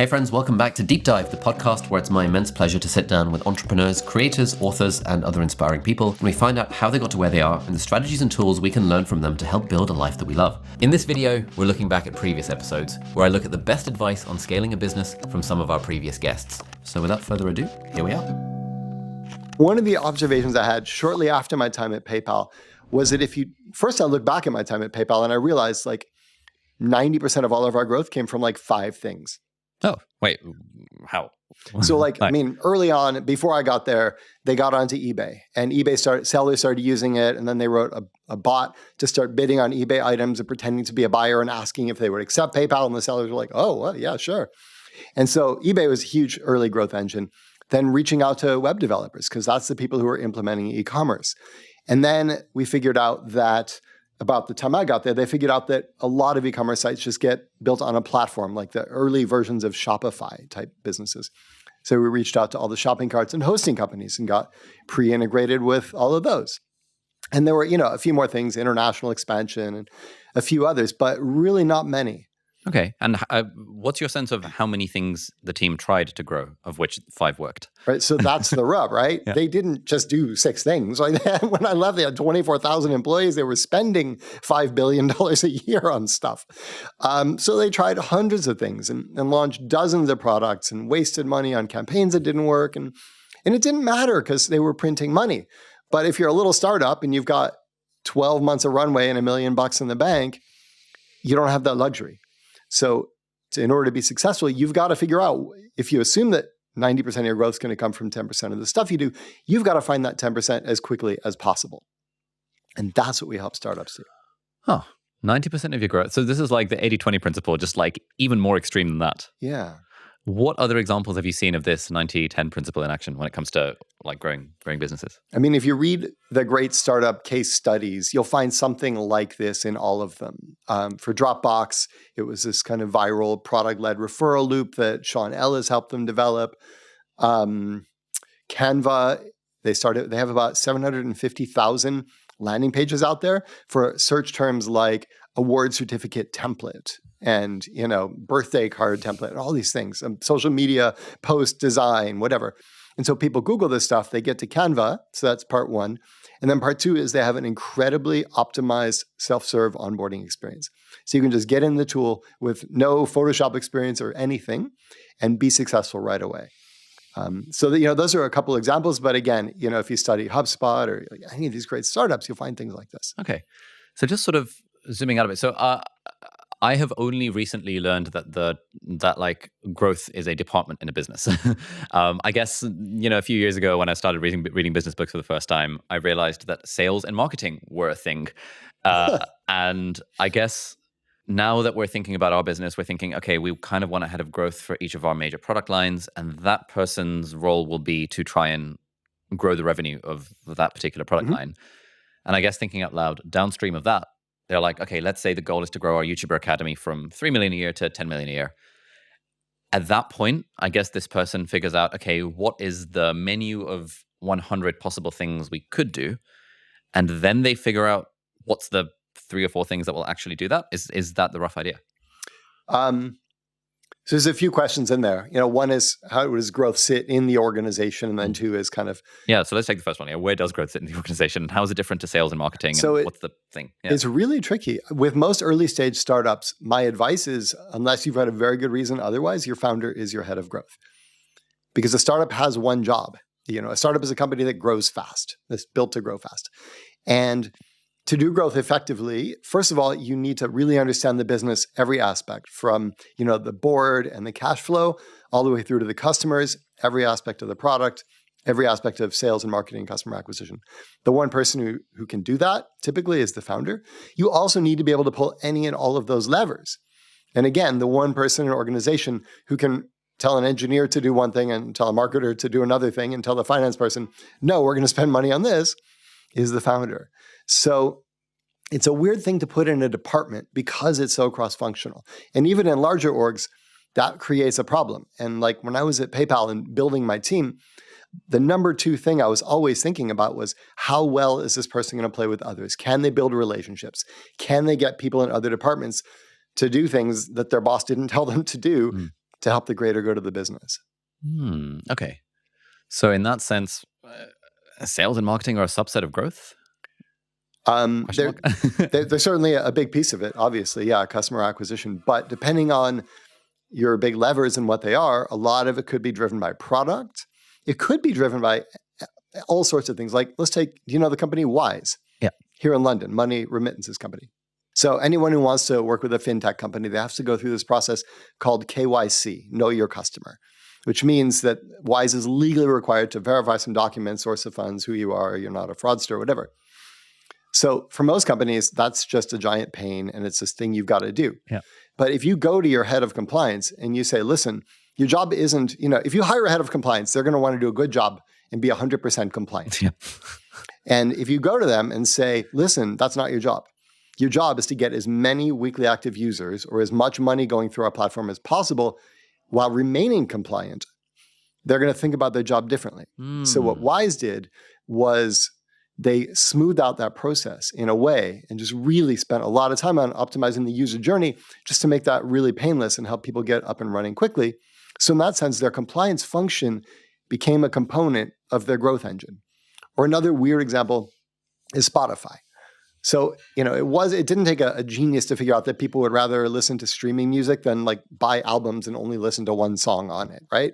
Hey friends, welcome back to Deep Dive, the podcast where it's my immense pleasure to sit down with entrepreneurs, creators, authors, and other inspiring people, and we find out how they got to where they are and the strategies and tools we can learn from them to help build a life that we love. In this video, we're looking back at previous episodes, where I look at the best advice on scaling a business from some of our previous guests. So without further ado, here we are. One of the observations I had shortly after my time at PayPal was that first I look back at my time at PayPal and I realized 90% of all of our growth came from 5 things. Oh, wait, how? So early on, before I got there, they got onto eBay and sellers started using it. And then they wrote a bot to start bidding on eBay items and pretending to be a buyer and asking if they would accept PayPal. And the sellers were like, oh, well, yeah, sure. And so eBay was a huge early growth engine. Then reaching out to web developers, because that's the people who are implementing e-commerce. And then we figured out that about the time I got there, they figured out that a lot of e-commerce sites just get built on a platform, like the early versions of Shopify type businesses. So we reached out to all the shopping carts and hosting companies and got pre-integrated with all of those. And there were, a few more things, international expansion and a few others, but really not many. Okay. And what's your sense of how many things the team tried to grow, of which 5 worked? Right. So that's the rub, right? Yeah. They didn't just do 6 things. When I left, they had 24,000 employees. They were spending $5 billion a year on stuff. So they tried hundreds of things and launched dozens of products and wasted money on campaigns that didn't work. And it didn't matter because they were printing money. But if you're a little startup and you've got 12 months of runway and $1 million in the bank, you don't have that luxury. So in order to be successful, you've got to figure out, if you assume that 90% of your growth is going to come from 10% of the stuff you do, you've got to find that 10% as quickly as possible. And that's what we help startups do. Oh, 90% of your growth. So this is like the 80-20 principle, just even more extreme than that. Yeah. What other examples have you seen of this 90-10 principle in action when it comes to growing businesses? I mean, if you read the great startup case studies, you'll find something like this in all of them. For Dropbox, it was this kind of viral product-led referral loop that Sean Ellis helped them develop. Canva, they have about 750,000 landing pages out there for search terms like award certificate template and, birthday card template, and all these things, social media post design, whatever. And so people Google this stuff, they get to Canva. So that's part 1. And then part 2 is they have an incredibly optimized self-serve onboarding experience. So you can just get in the tool with no Photoshop experience or anything and be successful right away. Those are a couple examples. But again, if you study HubSpot or any of these great startups, you'll find things like this. Okay. So just sort of zooming out a bit. So I have only recently learned that growth is a department in a business. I guess, a few years ago when I started reading business books for the first time, I realized that sales and marketing were a thing. And I guess now that we're thinking about our business, we're thinking, okay, we kind of want a head of growth for each of our major product lines. And that person's role will be to try and grow the revenue of that particular product line. And I guess thinking out loud, downstream of that, they're like, okay, let's say the goal is to grow our YouTuber Academy from 3 million a year to 10 million a year. At that point, I guess this person figures out, okay, what is the menu of 100 possible things we could do? And then they figure out what's the 3 or 4 things that will actually do that. Is that the rough idea? So there's a few questions in there. One is, how does growth sit in the organization? And then 2 is kind of... Yeah, so let's take the first one. Where does growth sit in the organization? How is it different to sales and marketing? And what's the thing? Yeah. It's really tricky. With most early stage startups, my advice is, unless you've had a very good reason otherwise, your founder is your head of growth. Because a startup has one job. A startup is a company that grows fast, that's built to grow fast. And to do growth effectively, first of all, you need to really understand the business, every aspect from, the board and the cash flow, all the way through to the customers, every aspect of the product, every aspect of sales and marketing and customer acquisition. The one person who can do that typically is the founder. You also need to be able to pull any and all of those levers. And again, the one person in an organization who can tell an engineer to do one thing and tell a marketer to do another thing and tell the finance person, no, we're going to spend money on this, is the founder. So it's a weird thing to put in a department because it's so cross-functional. And even in larger orgs, that creates a problem. And when I was at PayPal and building my team, the number 2 thing I was always thinking about was, how well is this person going to play with others? Can they build relationships? Can they get people in other departments to do things that their boss didn't tell them to do to help the greater good of the business. Okay. So in that sense, sales and marketing are a subset of growth? They're certainly a big piece of it, obviously. Yeah, customer acquisition. But depending on your big levers and what they are, a lot of it could be driven by product. It could be driven by all sorts of things. Like, let's take, the company Wise? Yeah. Here in London, money remittances company. So anyone who wants to work with a fintech company, they have to go through this process called KYC, Know Your Customer, which means that Wise is legally required to verify some documents, source of funds, who you are, you're not a fraudster, whatever. So for most companies, that's just a giant pain, and it's this thing you've got to do. Yeah. But if you go to your head of compliance and you say, listen, your job isn't, if you hire a head of compliance, they're going to want to do a good job and be 100% compliant. Yeah. And if you go to them and say, listen, that's not your job. Your job is to get as many weekly active users or as much money going through our platform as possible while remaining compliant, they're going to think about their job differently. So what Wise did was they smoothed out that process in a way and just really spent a lot of time on optimizing the user journey just to make that really painless and help people get up and running quickly. So in that sense, their compliance function became a component of their growth engine. Or another weird example is Spotify. So, it didn't take a genius to figure out that people would rather listen to streaming music than like buy albums and only listen to one song on it, right?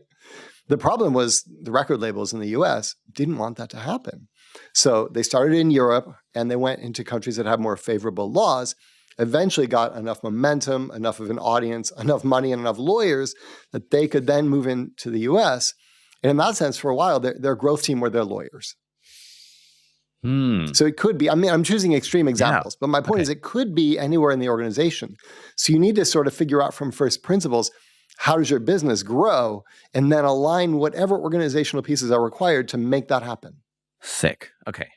The problem was the record labels in the US didn't want that to happen. So they started in Europe and they went into countries that have more favorable laws, eventually got enough momentum, enough of an audience, enough money, and enough lawyers that they could then move into the US. And in that sense, for a while, their growth team were their lawyers. So it could be, I'm choosing extreme examples, but my point is it could be anywhere in the organization. So you need to sort of figure out from first principles, how does your business grow? And then align whatever organizational pieces are required to make that happen. Sick. Okay.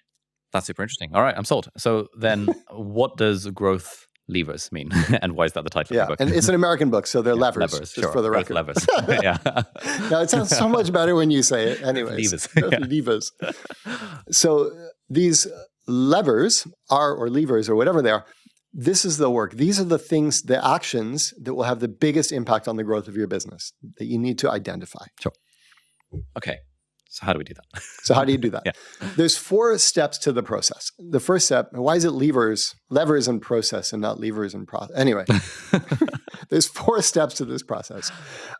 That's super interesting. All right, I'm sold. So then what does growth levers mean? And why is that the title of the book? And it's an American book, so they're levers, just for the record. Levers. Yeah. No, it sounds so much better when you say it. Anyways. Levers. So these levers or levers or whatever they are, this is the work. These are the things, the actions that will have the biggest impact on the growth of your business that you need to identify. Sure. Okay. So how do we do that? So how do you do that? Yeah. There's 4 steps to the process. The first step, why is it levers and process and not levers and process? Anyway, there's 4 steps to this process.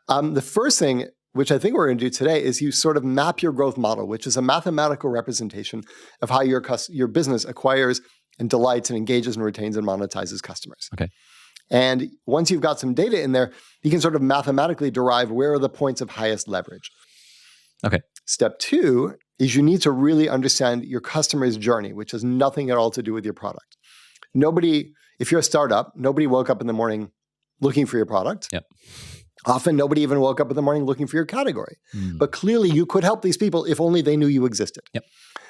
The first thing, which I think we're going to do today, is you sort of map your growth model, which is a mathematical representation of how your business acquires and delights and engages and retains and monetizes customers. Okay. And once you've got some data in there, you can sort of mathematically derive where are the points of highest leverage. Okay. Step 2 is you need to really understand your customer's journey, which has nothing at all to do with your product. If you're a startup, nobody woke up in the morning looking for your product. Yep. Often nobody even woke up in the morning looking for your category. But clearly you could help these people if only they knew you existed. Yep.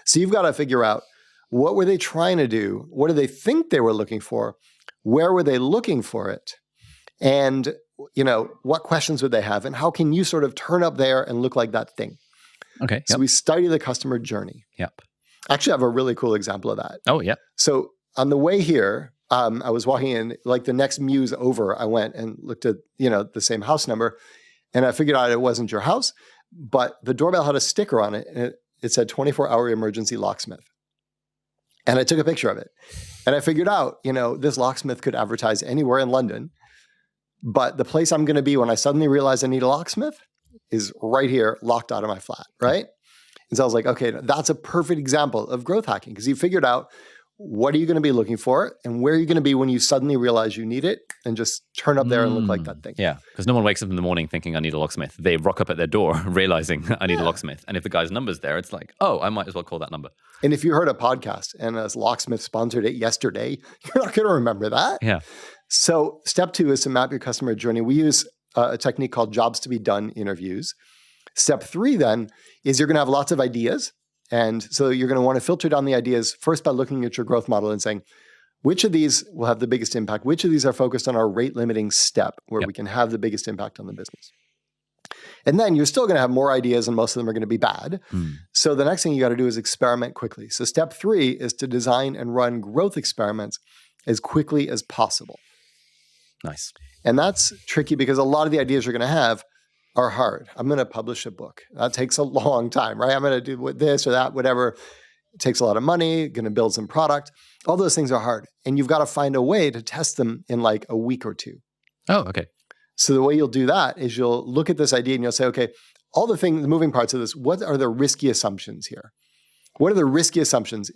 So you've got to figure out, what were they trying to do? What do they think they were looking for? Where were they looking for it? And what questions would they have? And how can you sort of turn up there and look like that thing? Okay. So we study the customer journey. Yep. Actually, I have a really cool example of that. Oh, yeah. So on the way here, I was walking in, like the next muse over, I went and looked at, the same house number, and I figured out it wasn't your house, but the doorbell had a sticker on it, and it said 24-hour emergency locksmith. And I took a picture of it. And I figured out, this locksmith could advertise anywhere in London, but the place I'm going to be when I suddenly realize I need a locksmith is right here, locked out of my flat, right? And so I was like, okay, that's a perfect example of growth hacking, because you figured out what are you going to be looking for and where are you going to be when you suddenly realize you need it, and just turn up there and look like that thing. Yeah, because no one wakes up in the morning thinking I need a locksmith. They rock up at their door realizing I need a locksmith. And if the guy's number's there, it's like, oh, I might as well call that number. And if you heard a podcast and a locksmith sponsored it yesterday, you're not going to remember that. Yeah. So step 2 is to map your customer journey. We use a technique called jobs to be done interviews. Step 3 then is you're going to have lots of ideas. And so you're going to want to filter down the ideas first by looking at your growth model and saying, which of these will have the biggest impact? Which of these are focused on our rate limiting step where we can have the biggest impact on the business? And then you're still going to have more ideas, and most of them are going to be bad. So the next thing you got to do is experiment quickly. So step 3 is to design and run growth experiments as quickly as possible. Nice. And that's tricky because a lot of the ideas you're going to have are hard. I'm going to publish a book. That takes a long time, right? I'm going to do this or that, whatever. It takes a lot of money, going to build some product. All those things are hard. And you've got to find a way to test them in like a week or two. Oh, okay. So the way you'll do that is you'll look at this idea and you'll say, okay, all the moving parts of this, what are the risky assumptions here? What are the risky assumptions?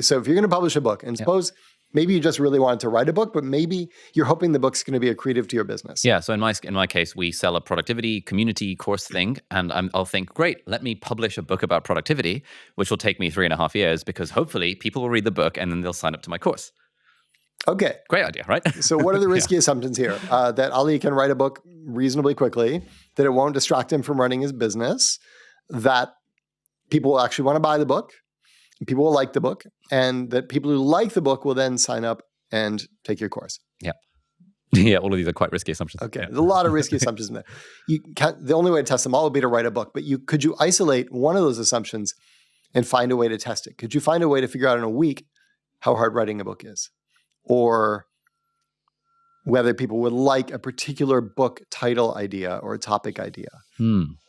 So if you're going to publish a book, and suppose maybe you just really wanted to write a book, but maybe you're hoping the book's going to be accretive to your business. Yeah. So in my case, we sell a productivity community course thing, and I'll think, great, let me publish a book about productivity, which will take me 3.5 years because hopefully people will read the book and then they'll sign up to my course. Okay. Great idea, right? So what are the risky assumptions here? That Ali can write a book reasonably quickly, that it won't distract him from running his business, that people will actually want to buy the book, people will like the book, and that people who like the book will then sign up and take your course. Yeah. Yeah, all of these are quite risky assumptions. Okay, yeah. There's a lot of risky assumptions in there. The only way to test them all would be to write a book, but could you isolate one of those assumptions and find a way to test it? Could you find a way to figure out in a week how hard writing a book is? Or whether people would like a particular book title idea or a topic idea?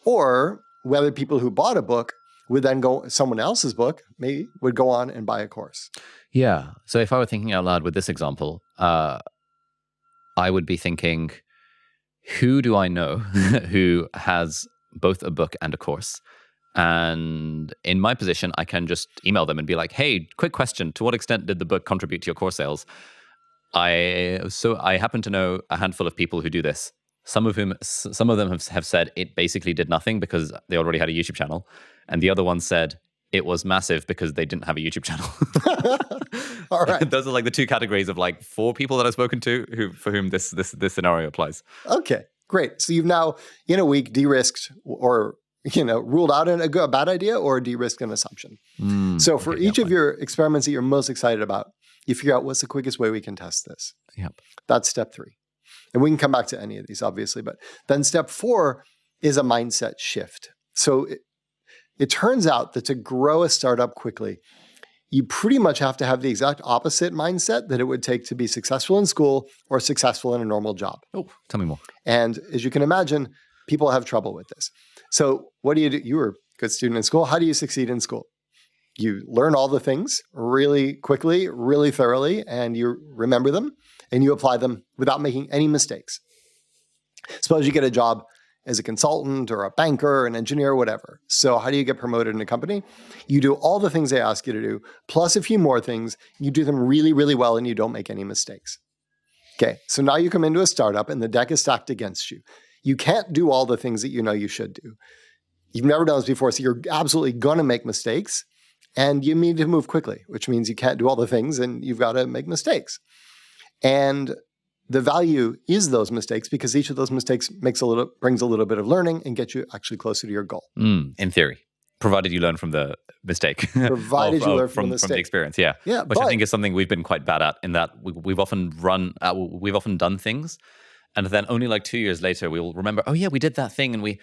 Or whether people who bought a book would then someone else's book, maybe, would go on and buy a course. Yeah. So if I were thinking out loud with this example, I would be thinking, who do I know who has both a book and a course? And in my position, I can just email them and be like, hey, quick question. To what extent did the book contribute to your course sales? I happen to know a handful of people who do this. Some of them have said it basically did nothing because they already had a YouTube channel. And the other one said it was massive because they didn't have a YouTube channel. All right. Those are like the two categories of like 4 people that I've spoken to for whom this scenario applies. Okay, great. So you've now, in a week, de-risked or ruled out a bad idea or de-risked an assumption. So for each of your experiments that you're most excited about, you figure out what's the quickest way we can test this. Yep. That's step 3. And we can come back to any of these, obviously. But then step 4 is a mindset shift. So it turns out that to grow a startup quickly, you pretty much have to have the exact opposite mindset that it would take to be successful in school or successful in a normal job. Oh, tell me more. And as you can imagine, people have trouble with this. So what do? You were a good student in school. How do you succeed in school? You learn all the things really quickly, really thoroughly, and you remember them, and you apply them without making any mistakes. Suppose you get a job as a consultant or a banker, an engineer, whatever. So how do you get promoted in a company? You do all the things they ask you to do, plus a few more things. You do them really, really well, and you don't make any mistakes. Okay, so now you come into a startup, and the deck is stacked against you. You can't do all the things that you know you should do. You've never done this before, so you're absolutely going to make mistakes. And you need to move quickly, which means you can't do all the things and you've got to make mistakes. And the value is those mistakes because each of those mistakes brings a little bit of learning and gets you actually closer to your goal. In theory, provided you learn from the mistake. Provided you learn from the mistake. From the experience, yeah. Which I think is something we've been quite bad at in that we've often done things, and then only like 2 years later we'll remember, oh yeah, we did that thing, and we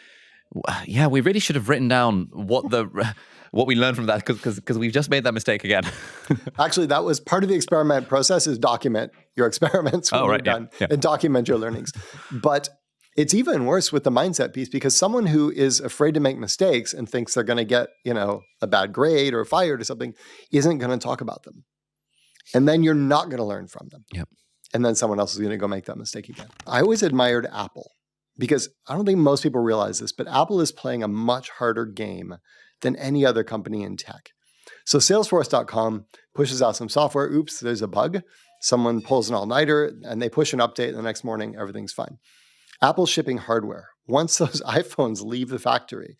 really should have written down what we learned from that because we've just made that mistake again. Actually, that was part of the experiment process is document your experiments when you're done and document your learnings. But it's even worse with the mindset piece because someone who is afraid to make mistakes and thinks they're going to get, a bad grade or fired or something isn't going to talk about them. And then you're not going to learn from them. Yep. And then someone else is going to go make that mistake again. I always admired Apple because I don't think most people realize this, but Apple is playing a much harder game than any other company in tech. So Salesforce.com pushes out some software. Oops, there's a bug. Someone pulls an all-nighter and they push an update and the next morning, everything's fine. Apple's shipping hardware. Once those iPhones leave the factory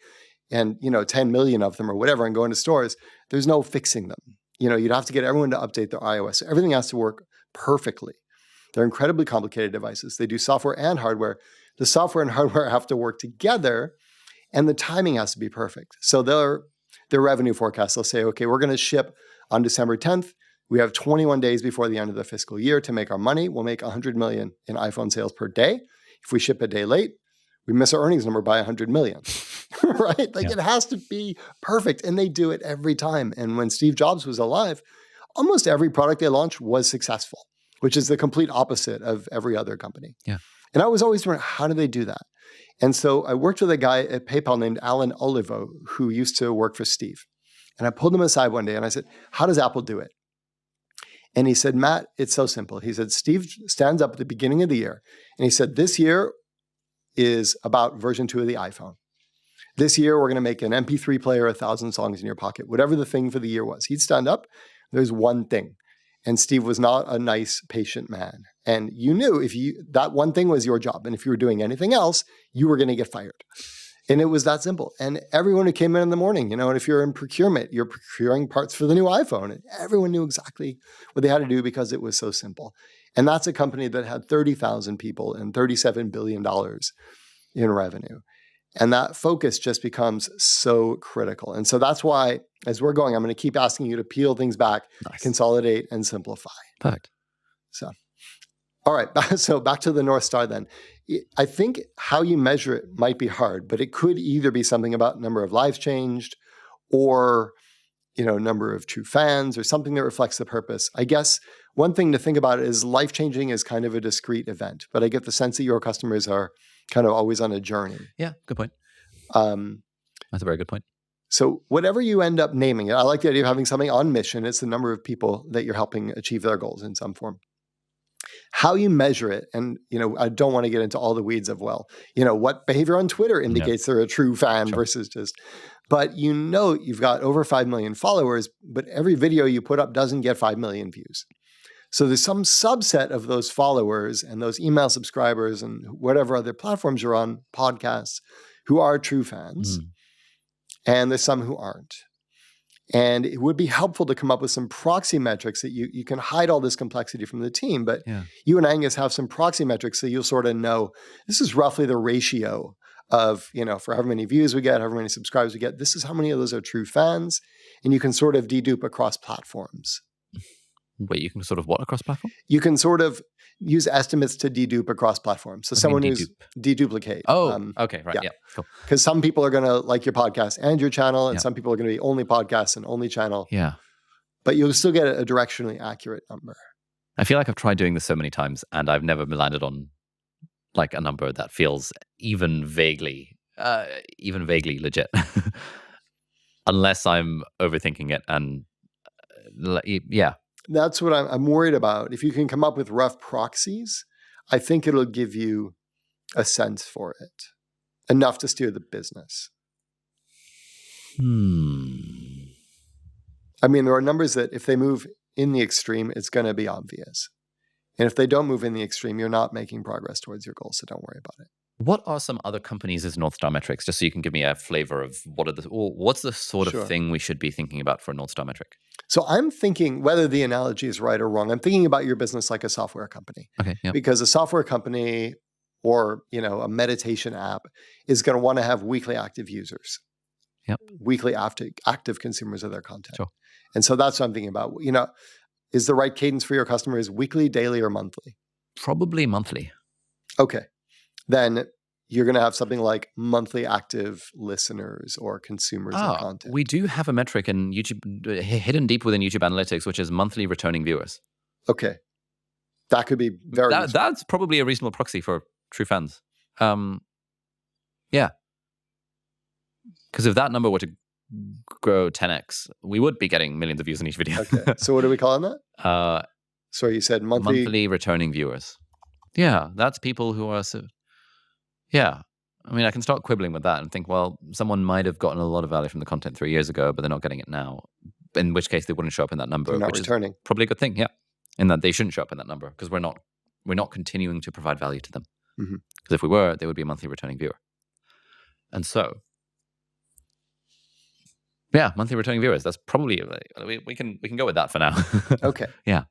and, 10 million of them or whatever and go into stores, there's no fixing them. You'd have to get everyone to update their iOS. So everything has to work perfectly. They're incredibly complicated devices. They do software and hardware. The software and hardware have to work together and the timing has to be perfect. So their revenue forecast, they'll say, okay, we're going to ship on December 10th. We have 21 days before the end of the fiscal year to make our money. We'll make 100 million in iPhone sales per day. If we ship a day late, we miss our earnings number by 100 million, right? It has to be perfect. And they do it every time. And when Steve Jobs was alive, almost every product they launched was successful, which is the complete opposite of every other company. Yeah. And I was always wondering, how do they do that? And so I worked with a guy at PayPal named Alan Olivo, who used to work for Steve. And I pulled him aside one day and I said, how does Apple do it? And he said, Matt, it's so simple. He said, Steve stands up at the beginning of the year and he said, this year is about version 2 of the iPhone. This year, we're going to make an MP3 player, 1,000 songs in your pocket, whatever the thing for the year was. He'd stand up, there's one thing. And Steve was not a nice, patient man. And you knew if that one thing was your job. And if you were doing anything else, you were going to get fired. And it was that simple. And everyone who came in the morning, and if you're in procurement, you're procuring parts for the new iPhone. And everyone knew exactly what they had to do because it was so simple. And that's a company that had 30,000 people and $37 billion in revenue. And that focus just becomes so critical. And so that's why, as we're going, I'm going to keep asking you to peel things back, consolidate, and simplify. Perfect. So, all right. So back to the North Star then. I think how you measure it might be hard, but it could either be something about number of lives changed or, number of true fans or something that reflects the purpose. I guess one thing to think about is life-changing is kind of a discrete event, but I get the sense that your customers are kind of always on a journey. Yeah, good point. That's a very good point. So whatever you end up naming it, I like the idea of having something on mission. It's the number of people that you're helping achieve their goals in some form. How you measure it, and I don't want to get into all the weeds of what behavior on Twitter indicates they're a true fan versus just, but you've got over 5 million followers, but every video you put up doesn't get 5 million views. So there's some subset of those followers and those email subscribers and whatever other platforms you're on, podcasts, who are true fans. And there's some who aren't. And it would be helpful to come up with some proxy metrics that you can hide all this complexity from the team. But you and Angus have some proxy metrics so you'll sort of know this is roughly the ratio of, for however many views we get, however many subscribers we get, this is how many of those are true fans. And you can sort of dedupe across platforms. Wait, you can sort of what across platform? You can sort of use estimates to dedupe across platforms. So someone who's deduplicate. Oh, okay, right, yeah, cool. Because some people are going to like your podcast and your channel, and some people are going to be only podcasts and only channel. Yeah. But you'll still get a directionally accurate number. I feel like I've tried doing this so many times, and I've never landed on like a number that feels even vaguely legit, unless I'm overthinking it. And that's what I'm worried about. If you can come up with rough proxies, I think it'll give you a sense for it, enough to steer the business. I mean, there are numbers that if they move in the extreme, it's going to be obvious. And if they don't move in the extreme, you're not making progress towards your goals, so don't worry about it. What are some other companies' as North Star metrics, just so you can give me a flavor of what's the sort of thing we should be thinking about for a North Star metric? So I'm thinking, whether the analogy is right or wrong, I'm thinking about your business like a software company. Okay. Yep. Because a software company or a meditation app is going to want to have weekly active users. Yep. Weekly active consumers of their content. Sure. And so that's what I'm thinking about. Is the right cadence for your customers weekly, daily, or monthly? Probably monthly. Okay. Then you're going to have something like monthly active listeners or consumers of content. We do have a metric in YouTube, hidden deep within YouTube Analytics, which is monthly returning viewers. Okay. That could be very That's probably a reasonable proxy for true fans. Yeah. Because if that number were to grow 10x, we would be getting millions of views in each video. Okay. So what are we calling that? Sorry, you said monthly returning viewers. Yeah, that's people who are... Yeah. I mean, I can start quibbling with that and think, well, someone might have gotten a lot of value from the content 3 years ago, but they're not getting it now. In which case, they wouldn't show up in that number, which returning. Is probably a good thing, yeah. In that they shouldn't show up in that number because we're not continuing to provide value to them. Because if we were, they would be a monthly returning viewer. And so, yeah, monthly returning viewers. That's probably we can go with that for now. Okay. Yeah.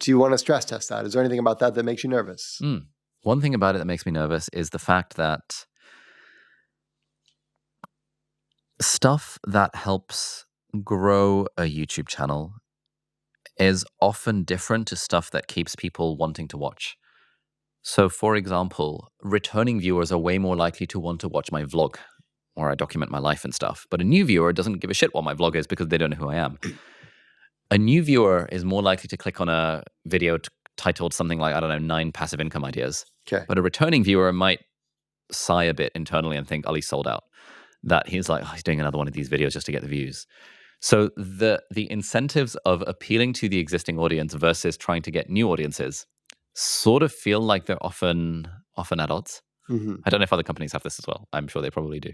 Do you want to stress test that? Is there anything about that makes you nervous? One thing about it that makes me nervous is the fact that stuff that helps grow a YouTube channel is often different to stuff that keeps people wanting to watch. So, for example, returning viewers are way more likely to want to watch my vlog where I document my life and stuff. But a new viewer doesn't give a shit what my vlog is because they don't know who I am. A new viewer is more likely to click on a video titled something like, I don't know, 9 passive income ideas. Okay. But a returning viewer might sigh a bit internally and think, Ali sold out. That he's like, he's doing another one of these videos just to get the views. So the incentives of appealing to the existing audience versus trying to get new audiences sort of feel like they're often at odds. Mm-hmm. I don't know if other companies have this as well. I'm sure they probably do.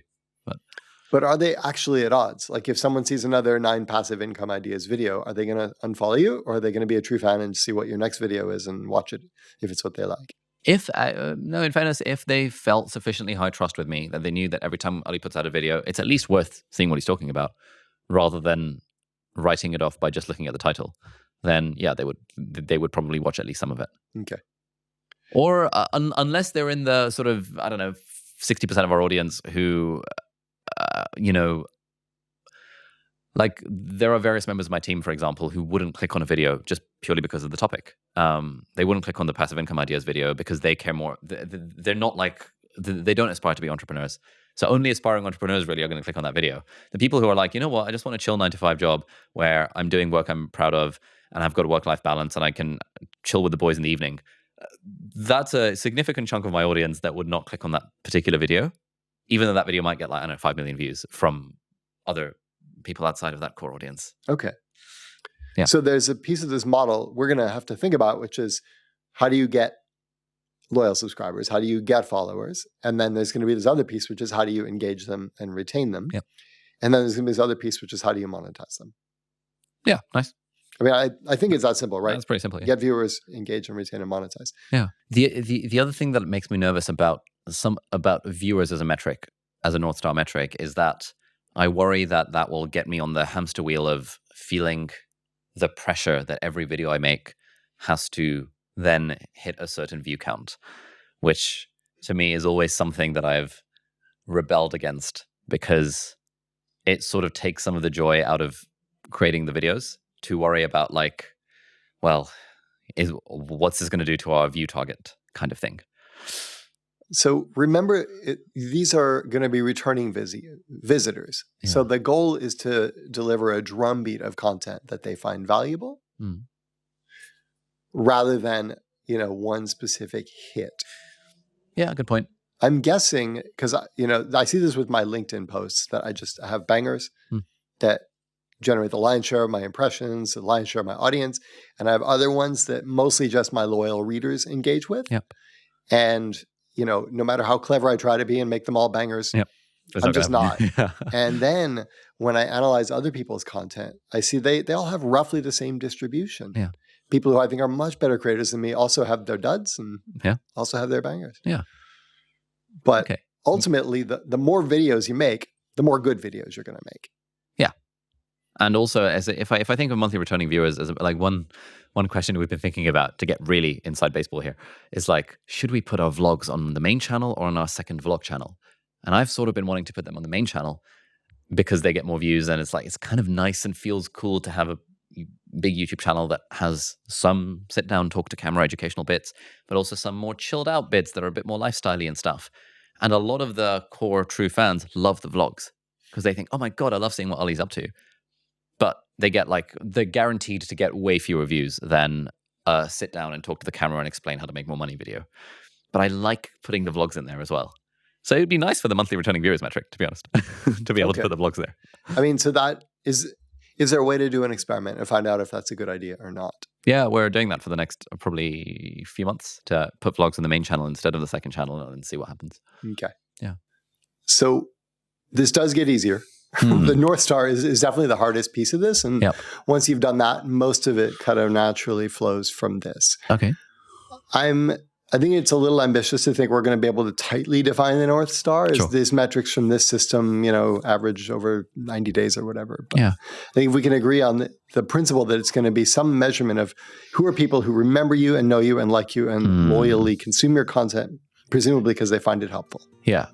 But are they actually at odds? Like if someone sees another 9 passive income ideas video, are they going to unfollow you, or are they going to be a true fan and see what your next video is and watch it if it's what they like? If no, in fairness, if they felt sufficiently high trust with me that they knew that every time Ali puts out a video, it's at least worth seeing what he's talking about, rather than writing it off by just looking at the title, then yeah, they would probably watch at least some of it. Okay. Or unless they're in the sort of, I don't know, 60% of our audience who, like there are various members of my team, for example, who wouldn't click on a video just purely because of the topic. They wouldn't click on the passive income ideas video because they care more. They're not like, they don't aspire to be entrepreneurs. So only aspiring entrepreneurs really are going to click on that video. The people who are like, you know what, I just want a chill 9-to-5 job where I'm doing work I'm proud of and I've got a work-life balance and I can chill with the boys in the evening. That's a significant chunk of my audience that would not click on that particular video, even though that video might get like, I don't know, 5 million views from other people outside of that core audience. Okay. Yeah. So there's a piece of this model we're going to have to think about, which is how do you get loyal subscribers? How do you get followers? And then there's going to be this other piece, which is how do you engage them and retain them? Yep. And then there's going to be this other piece, which is how do you monetize them? Yeah, nice. I mean, I think it's that simple, right? That's pretty simple. Yeah. Get viewers, engage and retain and monetize. Yeah. The other thing that makes me nervous about viewers as a metric, as a North Star metric, is that I worry that will get me on the hamster wheel of feeling the pressure that every video I make has to then hit a certain view count, which to me is always something that I've rebelled against because it sort of takes some of the joy out of creating the videos to worry about like, well, what's this going to do to our view target kind of thing. So remember, these are going to be returning visitors. Yeah. So the goal is to deliver a drumbeat of content that they find valuable rather than, one specific hit. Yeah, good point. I'm guessing, because, I see this with my LinkedIn posts that I have bangers that generate the lion's share of my impressions, the lion's share of my audience. And I have other ones that mostly just my loyal readers engage with. Yep. And no matter how clever I try to be and make them all bangers, I'm just not. Yeah. And then when I analyze other people's content, I see they all have roughly the same distribution. Yeah. People who I think are much better creators than me also have their duds and also have their bangers. Yeah. But ultimately, the more videos you make, the more good videos you're going to make. Yeah. And also, if I think of monthly returning viewers as like one question we've been thinking about to get really inside baseball here is like, should we put our vlogs on the main channel or on our second vlog channel? And I've sort of been wanting to put them on the main channel because they get more views and it's like, it's kind of nice and feels cool to have a big YouTube channel that has some sit down, talk to camera educational bits, but also some more chilled out bits that are a bit more lifestyle-y and stuff. And a lot of the core true fans love the vlogs because they think, oh my God, I love seeing what Ali's up to. But they get they're guaranteed to get way fewer views than sit down and talk to the camera and explain how to make more money video. But I like putting the vlogs in there as well. So it'd be nice for the monthly returning viewers metric, to be honest, to be able to put the vlogs there. I mean, so that is there a way to do an experiment and find out if that's a good idea or not? Yeah, we're doing that for the next probably few months to put vlogs on the main channel instead of the second channel and see what happens. Okay. Yeah. So this does get easier. The North Star is definitely the hardest piece of this. And once you've done that, most of it kind of naturally flows from this. Okay. I think it's a little ambitious to think we're going to be able to tightly define the North Star as these metrics from this system, average over 90 days or whatever. But I think if we can agree on the principle that it's going to be some measurement of who are people who remember you and know you and like you and loyally consume your content, presumably because they find it helpful. Yeah.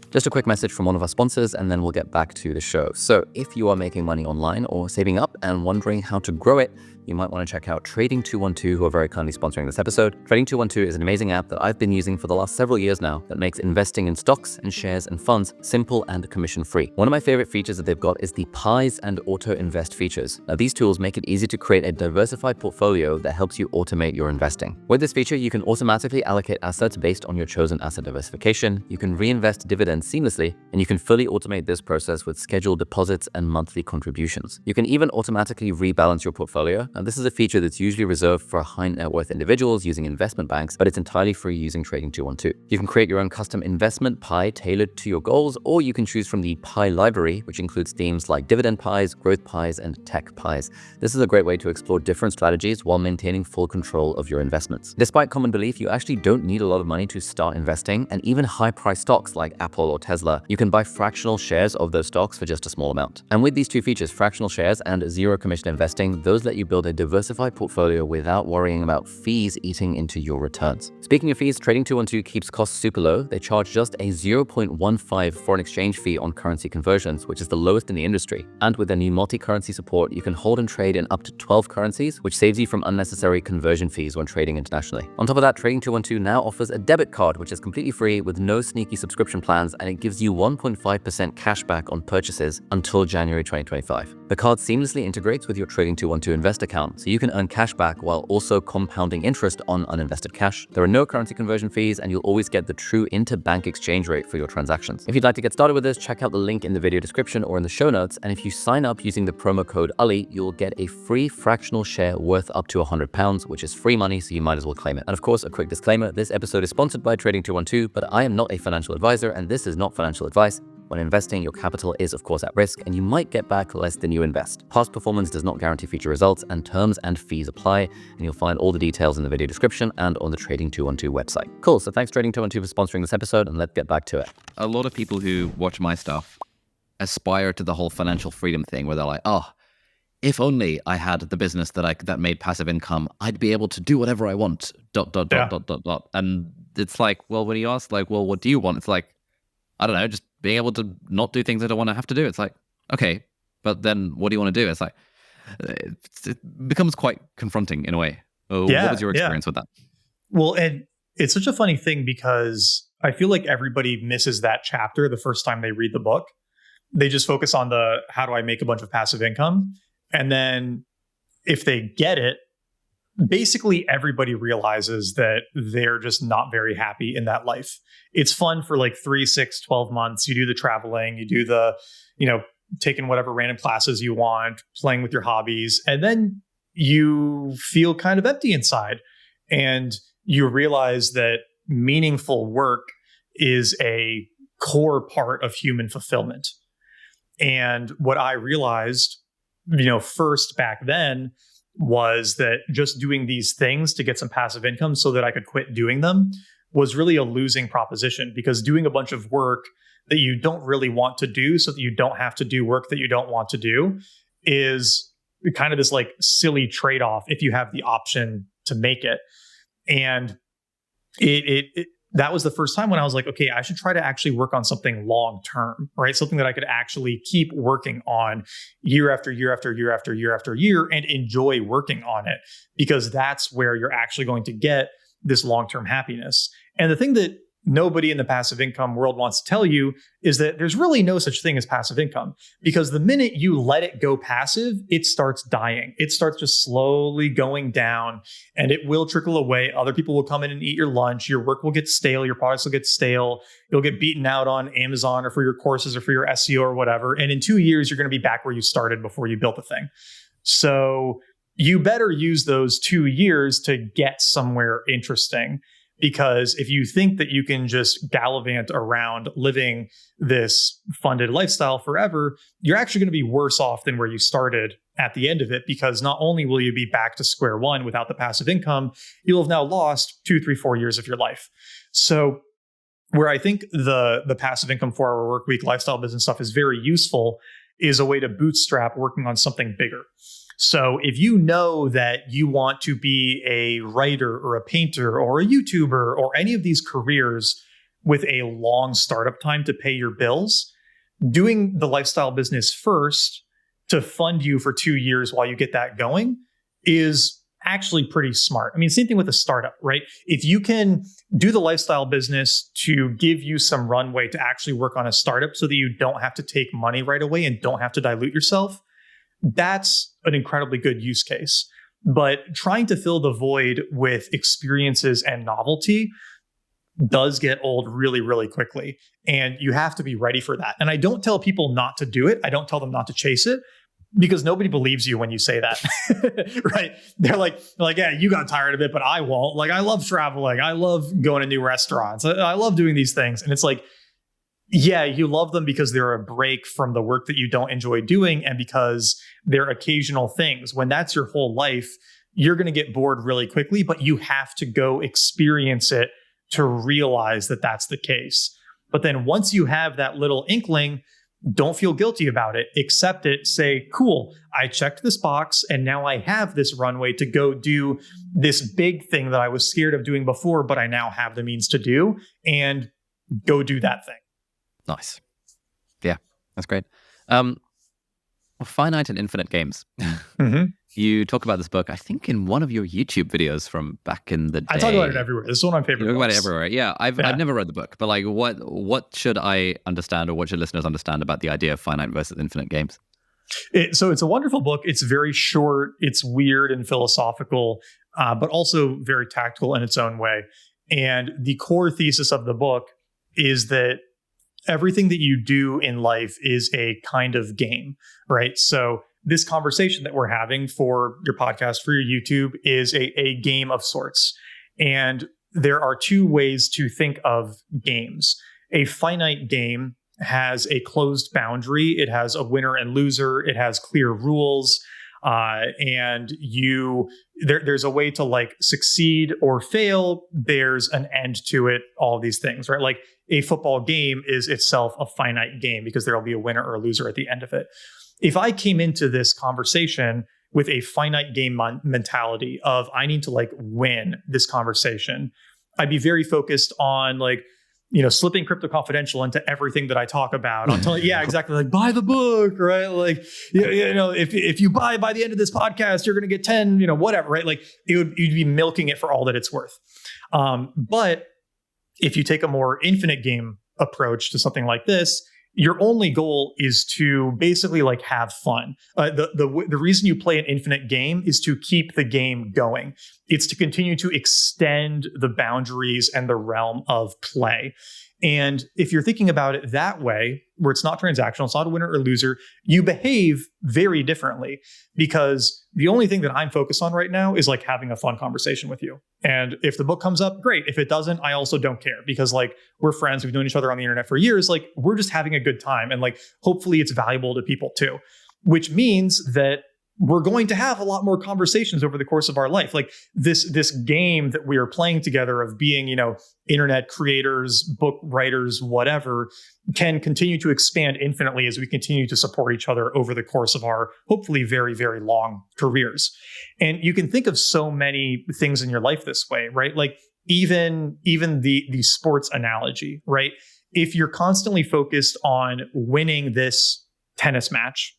Just a quick message from one of our sponsors, and then we'll get back to the show. So if you are making money online or saving up and wondering how to grow it, you might want to check out Trading 212, who are very kindly sponsoring this episode. Trading 212 is an amazing app that I've been using for the last several years now that makes investing in stocks and shares and funds simple and commission-free. One of my favorite features that they've got is the Pies and Auto Invest features. Now, these tools make it easy to create a diversified portfolio that helps you automate your investing. With this feature, you can automatically allocate assets based on your chosen asset diversification, you can reinvest dividends seamlessly, and you can fully automate this process with scheduled deposits and monthly contributions. You can even automatically rebalance your portfolio. Now, this is a feature that's usually reserved for high net worth individuals using investment banks, but it's entirely free using Trading 212. You can create your own custom investment pie tailored to your goals, or you can choose from the pie library, which includes themes like dividend pies, growth pies, and tech pies. This is a great way to explore different strategies while maintaining full control of your investments. Despite common belief, you actually don't need a lot of money to start investing, and even high-priced stocks like Apple or Tesla, you can buy fractional shares of those stocks for just a small amount. And with these two features, fractional shares and zero commission investing, those let you build a diversified portfolio without worrying about fees eating into your returns. Speaking of fees, Trading 212 keeps costs super low. They charge just a 0.15 foreign exchange fee on currency conversions, which is the lowest in the industry. And with their new multi-currency support, you can hold and trade in up to 12 currencies, which saves you from unnecessary conversion fees when trading internationally. On top of that, Trading 212 now offers a debit card, which is completely free with no sneaky subscription plans, and it gives you 1.5% cash back on purchases until January 2025. The card seamlessly integrates with your Trading 212 Invest account, so you can earn cash back while also compounding interest on uninvested cash. There are no currency conversion fees, and you'll always get the true interbank exchange rate for your transactions. If you'd like to get started with this, check out the link in the video description or in the show notes, and if you sign up using the promo code ULI, you'll get a free fractional share worth up to £100, which is free money, so you might as well claim it. And of course, a quick disclaimer, this episode is sponsored by Trading 212, but I am not a financial advisor, and this is not financial advice. When investing, your capital is of course at risk, and you might get back less than you invest. Past performance does not guarantee future results, and terms and fees apply, and you'll find all the details in the video description and on the Trading 212 website. Cool, so thanks Trading 212 for sponsoring this episode, and let's get back to it. A lot of people who watch my stuff aspire to the whole financial freedom thing, where they're like, oh, if only I had the business that made passive income, I'd be able to do whatever I want, ... And it's like, well, when you ask, like, well, what do you want? It's like, I don't know, just being able to not do things I don't want to have to do. It's like, okay, but then what do you want to do? It's like, it becomes quite confronting in a way. What was your experience with that? Well, and it's such a funny thing because I feel like everybody misses that chapter the first time they read the book. They just focus on the, how do I make a bunch of passive income? And then if they get it, basically everybody realizes that they're just not very happy in that life. It's fun for like 3, 6, 12 months. You do the traveling, you do the, taking whatever random classes you want, playing with your hobbies, and then you feel kind of empty inside. And you realize that meaningful work is a core part of human fulfillment. And what I realized, first back then, was that just doing these things to get some passive income so that I could quit doing them was really a losing proposition, because doing a bunch of work that you don't really want to do so that you don't have to do work that you don't want to do is kind of this like silly trade-off if you have the option to make it. And that was the first time when I was like, okay, I should try to actually work on something long-term, right? Something that I could actually keep working on year after year after year after year after year and enjoy working on it, because that's where you're actually going to get this long-term happiness. And the thing that nobody in the passive income world wants to tell you is that there's really no such thing as passive income, because the minute you let it go passive, it starts dying. It starts just slowly going down, and it will trickle away. Other people will come in and eat your lunch. Your work will get stale. Your products will get stale. You'll get beaten out on Amazon or for your courses or for your SEO or whatever. And in 2 years, you're going to be back where you started before you built the thing. So you better use those 2 years to get somewhere interesting. Because if you think that you can just gallivant around living this funded lifestyle forever, you're actually going to be worse off than where you started at the end of it. Because not only will you be back to square one without the passive income, you'll have now lost 2, 3, 4 years of your life. So where I think the passive income 4-hour work week lifestyle business stuff is very useful is a way to bootstrap working on something bigger. So if you know that you want to be a writer or a painter or a YouTuber or any of these careers with a long startup time to pay your bills, doing the lifestyle business first to fund you for 2 years while you get that going is actually pretty smart. I mean, same thing with a startup, right? If you can do the lifestyle business to give you some runway to actually work on a startup so that you don't have to take money right away and don't have to dilute yourself, that's an incredibly good use case. But trying to fill the void with experiences and novelty does get old really, really quickly. And you have to be ready for that. And I don't tell people not to do it. I don't tell them not to chase it, because nobody believes you when you say that, right? They're like, yeah, you got tired of it, but I won't. Like, I love traveling. I love going to new restaurants. I love doing these things. And it's like, yeah, you love them because they're a break from the work that you don't enjoy doing and because they're occasional things. When that's your whole life, you're going to get bored really quickly, but you have to go experience it to realize that that's the case. But then once you have that little inkling, don't feel guilty about it. Accept it. Say, cool, I checked this box and now I have this runway to go do this big thing that I was scared of doing before, but I now have the means to do, and go do that thing. Nice. Yeah, that's great. Finite and infinite games. Mm-hmm. You talk about this book, I think, in one of your YouTube videos from back in the day. I talk about it everywhere. This is one of my favorite books. You talk about it everywhere. Yeah, I've never read the book, but like, what should I understand, or what should listeners understand about the idea of finite versus infinite games? So it's a wonderful book. It's very short. It's weird and philosophical, but also very tactical in its own way. And the core thesis of the book is that everything that you do in life is a kind of game, right? So this conversation that we're having for your podcast, for your YouTube, is a game of sorts. And there are two ways to think of games. A finite game has a closed boundary. It has a winner and loser. It has clear rules. And there's a way to like succeed or fail. There's an end to it, all these things, right? Like a football game is itself a finite game because there'll be a winner or a loser at the end of it. If I came into this conversation with a finite game mentality of I need to like win this conversation, I'd be very focused on like, slipping Crypto Confidential into everything that I talk about. I'm telling you, yeah, exactly. Like, buy the book, right? Like, if you buy by the end of this podcast, you're going to get 10, whatever, right? Like you'd be milking it for all that it's worth. But if you take a more infinite game approach to something like this, your only goal is to basically like have fun. The reason you play an infinite game is to keep the game going. It's to continue to extend the boundaries and the realm of play. And if you're thinking about it that way, where it's not transactional, it's not a winner or loser, you behave very differently, because the only thing that I'm focused on right now is like having a fun conversation with you. And if the book comes up, great. If it doesn't, I also don't care, because like we're friends, we've known each other on the internet for years. Like we're just having a good time, and like hopefully it's valuable to people too, which means that we're going to have a lot more conversations over the course of our life. Like this game that we are playing together of being, internet creators, book writers, whatever, can continue to expand infinitely as we continue to support each other over the course of our hopefully very, very long careers. And you can think of so many things in your life this way, right? Like even the sports analogy, right? If you're constantly focused on winning this tennis match,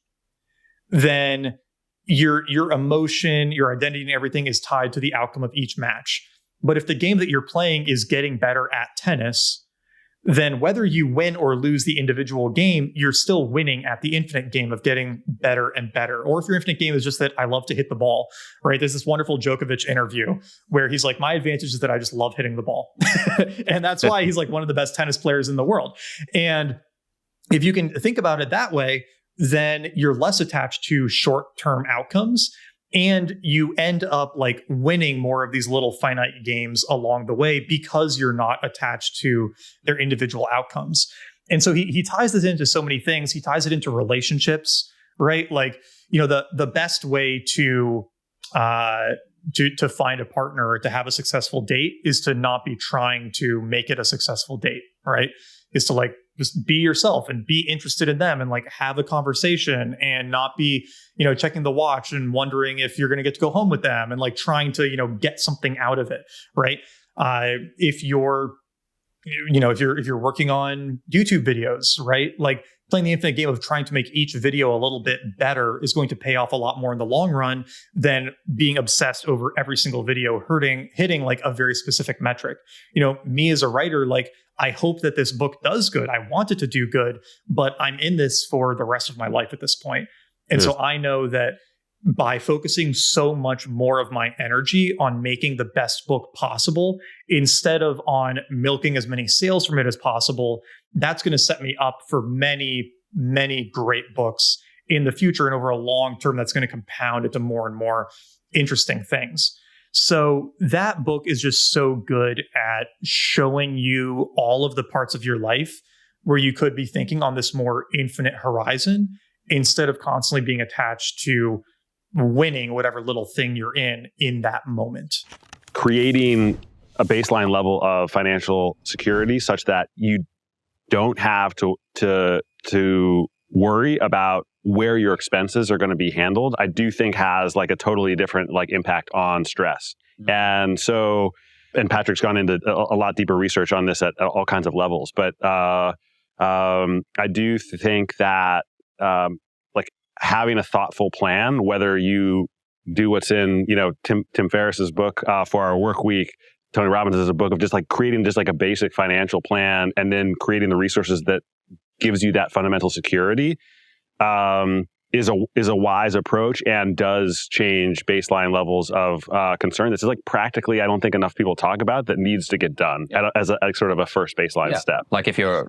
then your emotion, your identity, and everything is tied to the outcome of each match. But if the game that you're playing is getting better at tennis, then whether you win or lose the individual game, you're still winning at the infinite game of getting better and better. Or if your infinite game is just that I love to hit the ball, right? There's this wonderful Djokovic interview where he's like, my advantage is that I just love hitting the ball. And that's why he's like one of the best tennis players in the world. And if you can think about it that way, then you're less attached to short-term outcomes, and you end up like winning more of these little finite games along the way because you're not attached to their individual outcomes. And so he ties this into so many things. He ties it into relationships, right? Like, the best way to find a partner or to have a successful date is to not be trying to make it a successful date, right? Is to like just be yourself and be interested in them and like have a conversation and not be, checking the watch and wondering if you're going to get to go home with them and like trying to, get something out of it. Right. If you're if you're working on YouTube videos, right? Like playing the infinite game of trying to make each video a little bit better is going to pay off a lot more in the long run than being obsessed over every single video hitting like a very specific metric. Me as a writer, like I hope that this book does good. I want it to do good, but I'm in this for the rest of my life at this point. And so I know that by focusing so much more of my energy on making the best book possible, instead of on milking as many sales from it as possible, that's going to set me up for many, many great books in the future. And over a long term, that's going to compound into more and more interesting things. So that book is just so good at showing you all of the parts of your life where you could be thinking on this more infinite horizon, instead of constantly being attached to winning whatever little thing you're in that moment. Creating a baseline level of financial security such that you don't have to worry about where your expenses are going to be handled, I do think has like a totally different like impact on stress. Mm-hmm. And Patrick's gone into a lot deeper research on this at all kinds of levels. But I do think that having a thoughtful plan, whether you do what's in, Tim Ferriss's book, 4-Hour Work Week, Tony Robbins has a book of just like creating just like a basic financial plan and then creating the resources that gives you that fundamental security, is a wise approach and does change baseline levels of concern. This is like practically, I don't think enough people talk about that needs to get done as a sort of a first baseline step. Like if you're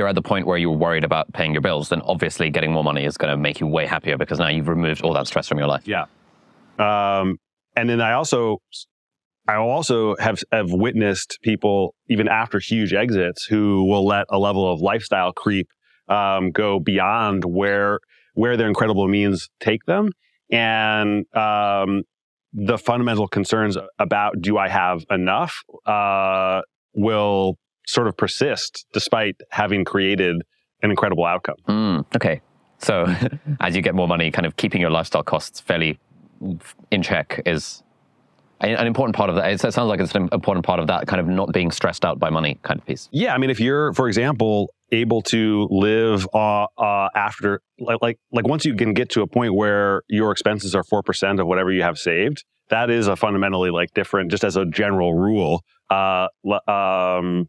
at the point where you're worried about paying your bills, then obviously getting more money is going to make you way happier because now you've removed all that stress from your life. Yeah. And then I also have witnessed people even after huge exits who will let a level of lifestyle creep go beyond where their incredible means take them. And the fundamental concerns about do I have enough will sort of persist despite having created an incredible outcome. Okay. So as you get more money, kind of keeping your lifestyle costs fairly in check is an important part of that. It sounds like it's an important part of that kind of not being stressed out by money kind of piece. Yeah. I mean, if you're, for example, able to live after, like once you can get to a point where your expenses are 4% of whatever you have saved, that is a fundamentally like different, just as a general rule, as long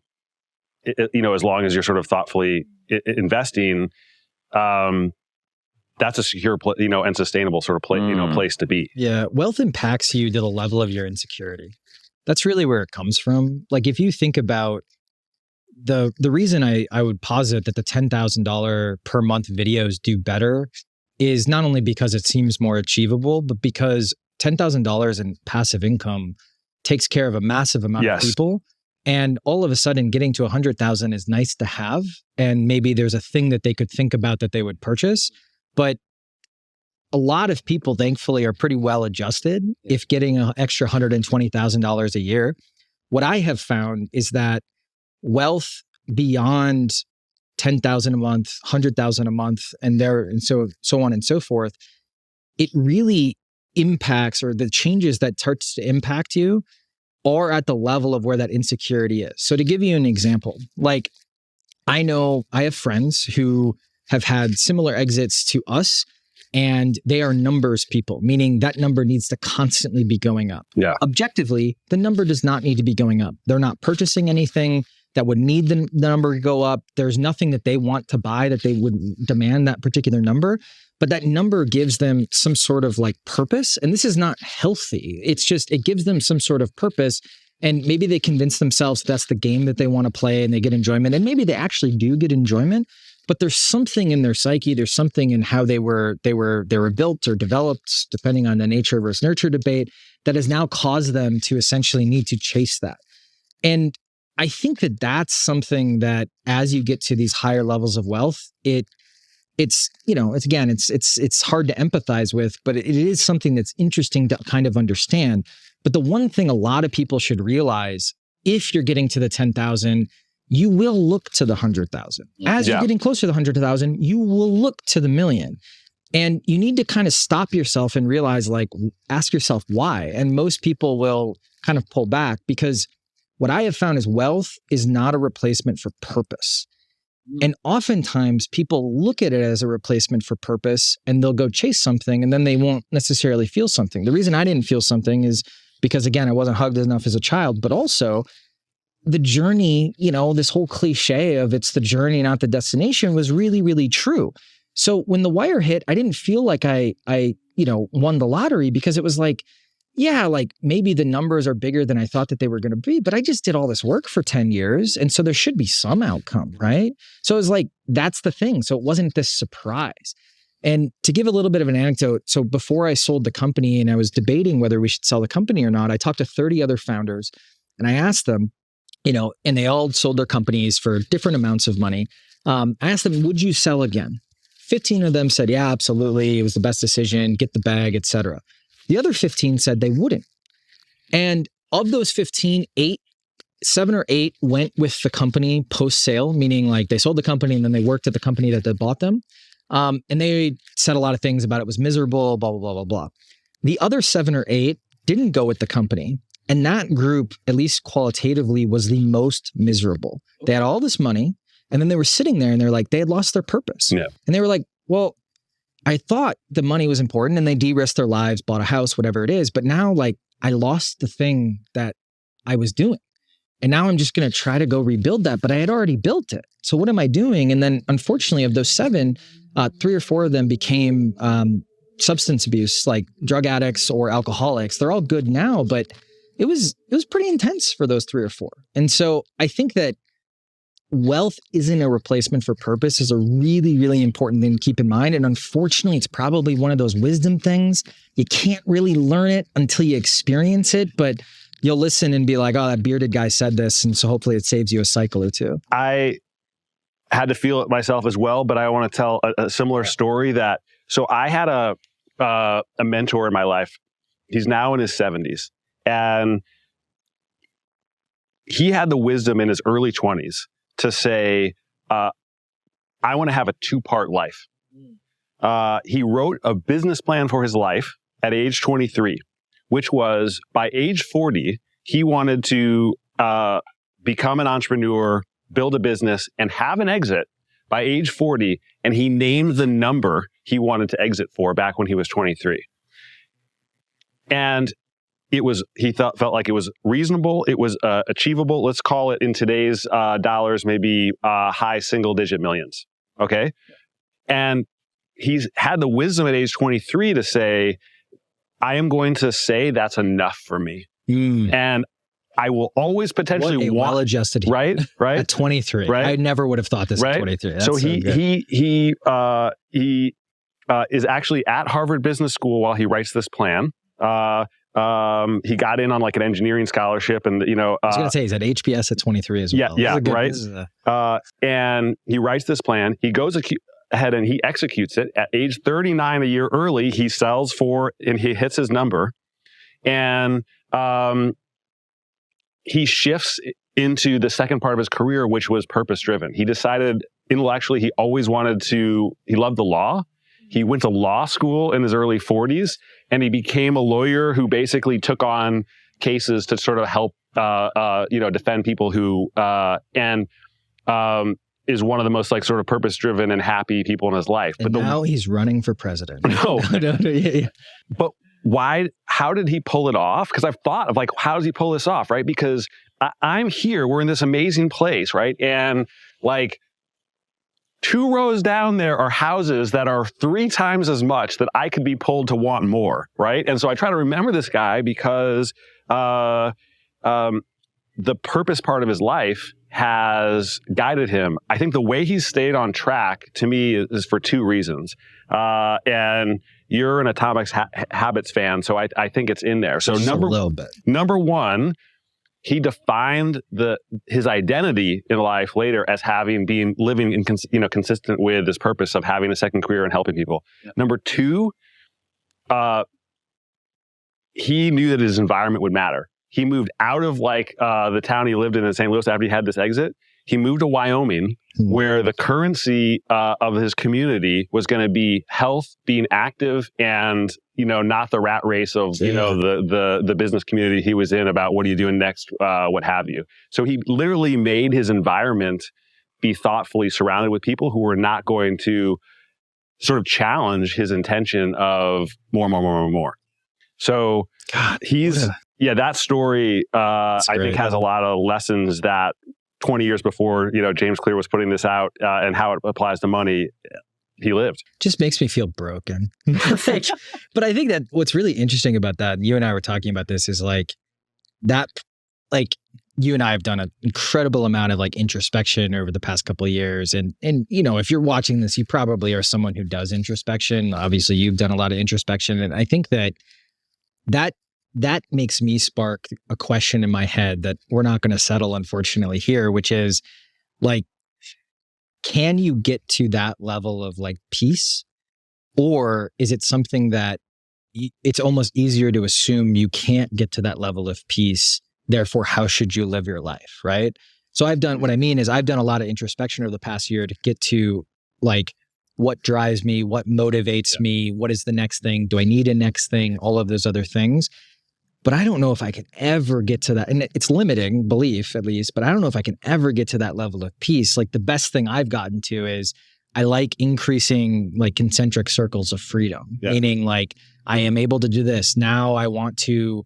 as you're sort of thoughtfully investing, that's a secure, and sustainable sort of place to be. Yeah. Wealth impacts you to the level of your insecurity. That's really where it comes from. Like if you think about the reason I would posit that the $10,000 per month videos do better is not only because it seems more achievable, but because $10,000 in passive income takes care of a massive amount of people. And all of a sudden getting to 100,000 is nice to have. And maybe there's a thing that they could think about that they would purchase. But a lot of people, thankfully, are pretty well adjusted if getting an extra $120,000 a year. What I have found is that wealth beyond 10,000 a month, 100,000 a month, and so on and so forth, it really impacts, or the changes that starts to impact you are at the level of where that insecurity is. So to give you an example, like I know I have friends who have had similar exits to us, and they are numbers people, meaning that number needs to constantly be going up. Yeah. Objectively, the number does not need to be going up. They're not purchasing anything that would need the number to go up. There's nothing that they want to buy that they would demand that particular number, but that number gives them some sort of like purpose. And this is not healthy. It's just, it gives them some sort of purpose. And maybe they convince themselves that's the game that they want to play and they get enjoyment. And maybe they actually do get enjoyment, but there's something in their psyche. There's something in how they were built or developed, depending on the nature versus nurture debate, that has now caused them to essentially need to chase that. And I think that that's something that as you get to these higher levels of wealth, it's hard to empathize with, but it is something that's interesting to kind of understand. But the one thing a lot of people should realize, if you're getting to the 10,000, you will look to the 100,000. As you're getting closer to the 100,000, you will look to the million. And you need to kind of stop yourself and realize, like, ask yourself why. And most people will kind of pull back because what I have found is wealth is not a replacement for purpose. And oftentimes people look at it as a replacement for purpose and they'll go chase something and then they won't necessarily feel something. The reason I didn't feel something is because, again, I wasn't hugged enough as a child, but also the journey, this whole cliche of it's the journey, not the destination was really, really true. So when the wire hit, I didn't feel like I won the lottery because it was like, yeah, like maybe the numbers are bigger than I thought that they were going to be, but I just did all this work for 10 years. And so there should be some outcome, right? So it was like, that's the thing. So it wasn't this surprise. And to give a little bit of an anecdote, so before I sold the company and I was debating whether we should sell the company or not, I talked to 30 other founders and I asked them, and they all sold their companies for different amounts of money. I asked them, would you sell again? 15 of them said, yeah, absolutely. It was the best decision, get the bag, etc. The other 15 said they wouldn't. And of those 15, 7 or 8 went with the company post-sale, meaning like they sold the company and then they worked at the company that bought them. And they said a lot of things about it was miserable, blah, blah, blah, blah, blah. The other 7 or 8 didn't go with the company. And that group, at least qualitatively, was the most miserable. They had all this money and then they were sitting there and they're like, they had lost their purpose. Yeah. And they were like, well, I thought the money was important and they de-risked their lives, bought a house, whatever it is. But now like I lost the thing that I was doing. And now I'm just going to try to go rebuild that, but I had already built it. So what am I doing? And then unfortunately of those 7, 3 or 4 of them became substance abuse, like drug addicts or alcoholics. They're all good now, but it was pretty intense for those 3 or 4. And so I think that wealth isn't a replacement for purpose is a really, really important thing to keep in mind. And unfortunately, it's probably one of those wisdom things. You can't really learn it until you experience it, but you'll listen and be like, oh, that bearded guy said this. And so hopefully it saves you a cycle or 2. I had to feel it myself as well, but I want to tell a similar story so I had a mentor in my life. He's now in his 70s. And he had the wisdom in his early 20s to say, I want to have a 2-part life. He wrote a business plan for his life at age 23, which was by age 40, he wanted to become an entrepreneur, build a business, and have an exit by age 40. And he named the number he wanted to exit for back when he was 23. And he felt like it was reasonable. It was achievable. Let's call it in today's dollars, maybe high single-digit millions. Okay. And he's had the wisdom at age 23 to say, I am going to say that's enough for me. And I will always potentially want well-adjusted, right? At 23, right? I never would have thought this at 23. That's so he is actually at Harvard Business School while he writes this plan. He got in on like an engineering scholarship, and I was going to say he's at HBS at 23 as well. Yeah, right. And he writes this plan. He goes ahead and he executes it at age 39, a year early. He sells and he hits his number, and he shifts into the second part of his career, which was purpose-driven. He decided intellectually he loved the law. He went to law school in his early 40s, and he became a lawyer who basically took on cases to sort of help, defend people who, is one of the most like sort of purpose-driven and happy people in his life. And but now he's running for president. No. Yeah. But how did he pull it off? Because I've thought of like, how does he pull this off, right? Because I'm here, we're in this amazing place, right? And like, 2 rows down there are houses that are 3 times as much that I could be pulled to want more, right? And so I try to remember this guy because the purpose part of his life has guided him. I think the way he's stayed on track, to me, is for 2 reasons. And you're an Atomic Habits fan, so I think it's in there. So number 1, he defined his identity in life later as living consistent with this purpose of having a second career and helping people. Yeah. Number 2, he knew that his environment would matter. He moved out of the town he lived in St. Louis after he had this exit. He moved to Wyoming where the currency of his community was going to be health, being active, and not the rat race of the business community he was in about what are you doing next, what have you. So he literally made his environment be thoughtfully surrounded with people who were not going to sort of challenge his intention of more. So God, that story I think has a lot of lessons that 20 years before James Clear was putting this out and how it applies to money, he lived. Just makes me feel broken. But I think that what's really interesting about that, and you and I were talking about this, is you and I have done an incredible amount of introspection over the past couple of years. And if you're watching this, you probably are someone who does introspection. Obviously, you've done a lot of introspection. And I think that makes me spark a question in my head that we're not going to settle, unfortunately, here, which is can you get to that level of peace? Or is it something that it's almost easier to assume you can't get to that level of peace? Therefore, how should you live your life? Right. So I've done a lot of introspection over the past year to get to what drives me, what motivates me, what is the next thing? Do I need a next thing? All of those other things. But I don't know if I can ever get to that. And it's limiting belief, at least, but I don't know if I can ever get to that level of peace. The best thing I've gotten to is I like increasing concentric circles of freedom, meaning I am able to do this. Now I want to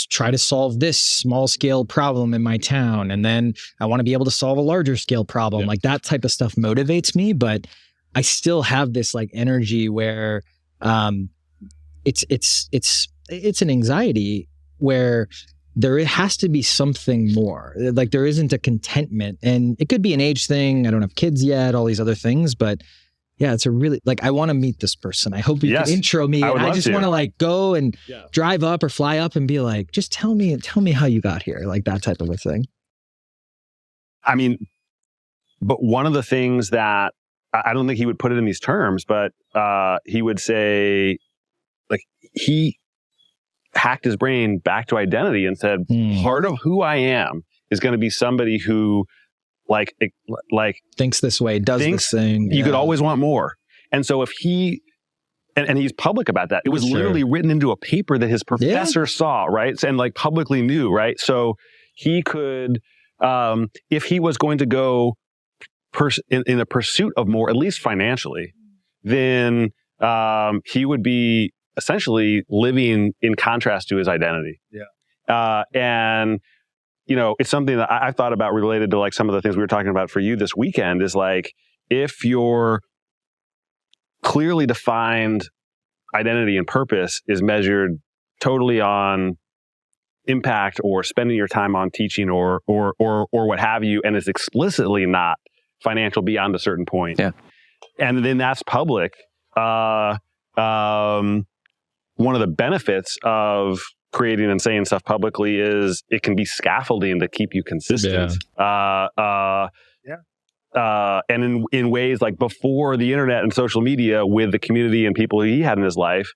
try to solve this small scale problem in my town. And then I want to be able to solve a larger scale problem. That type of stuff motivates me, but I still have this energy where it's an anxiety where there has to be something more. There isn't a contentment, and it could be an age thing. I don't have kids yet, all these other things, but yeah, it's a really I want to meet this person. I hope you can intro me. I just want to go and drive up or fly up and be just tell me how you got here, that type of a thing. I mean, but one of the things that I don't think he would put it in these terms, but he would say he hacked his brain back to identity and said, part of who I am is going to be somebody who thinks this way, does this thing. You could always want more. And so if he, and he's public about that, it was literally written into a paper that his professor saw, right? And publicly knew, right? So he could, if he was going to go in the pursuit of more, at least financially, then he would be essentially living in contrast to his identity. And it's something that I've thought about related to some of the things we were talking about for you this weekend is if your clearly defined identity and purpose is measured totally on impact or spending your time on teaching or what have you, and is explicitly not financial beyond a certain point. And then that's public. One of the benefits of creating and saying stuff publicly is it can be scaffolding to keep you consistent. And in ways before the internet and social media, with the community and people he had in his life,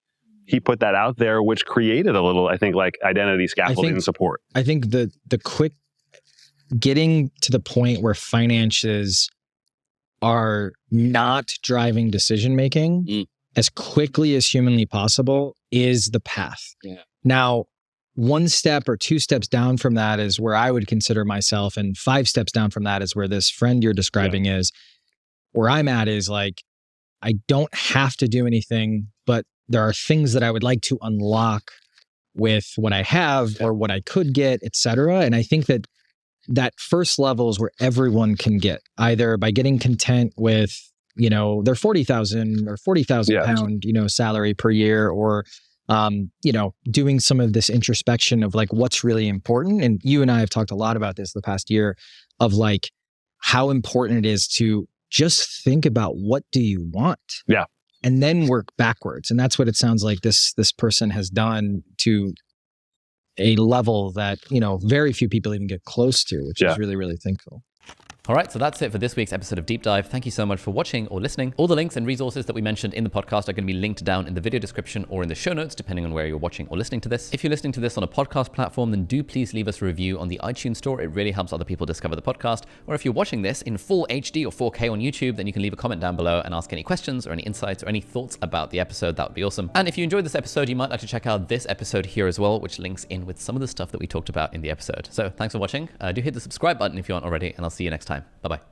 he put that out there, which created a little, I think, identity scaffolding and support. I think the quick getting to the point where finances are not driving decision making as quickly as humanly possible is the path. Now, one step or two steps down from that is where I would consider myself, and 5 steps down from that is where this friend you're describing is. Where I'm at is I don't have to do anything, but there are things that I would like to unlock with what I have or what I could get, etc. And I think that first level is where everyone can get, either by getting content with their 40,000 or 40,000 pound, salary per year, or, doing some of this introspection of what's really important. And you and I have talked a lot about this the past year of how important it is to just think about what do you want? And then work backwards. And that's what it sounds like this person has done to a level that, very few people even get close to, which is really, really thankful. All right, so that's it for this week's episode of Deep Dive. Thank you so much for watching or listening. All the links and resources that we mentioned in the podcast are going to be linked down in the video description or in the show notes, depending on where you're watching or listening to this. If you're listening to this on a podcast platform, then do please leave us a review on the iTunes store. It really helps other people discover the podcast. Or if you're watching this in full HD or 4K on YouTube, then you can leave a comment down below and ask any questions or any insights or any thoughts about the episode. That would be awesome. And if you enjoyed this episode, you might like to check out this episode here as well, which links in with some of the stuff that we talked about in the episode. So thanks for watching. Do hit the subscribe button if you aren't already, and I'll see you next time. Bye-bye.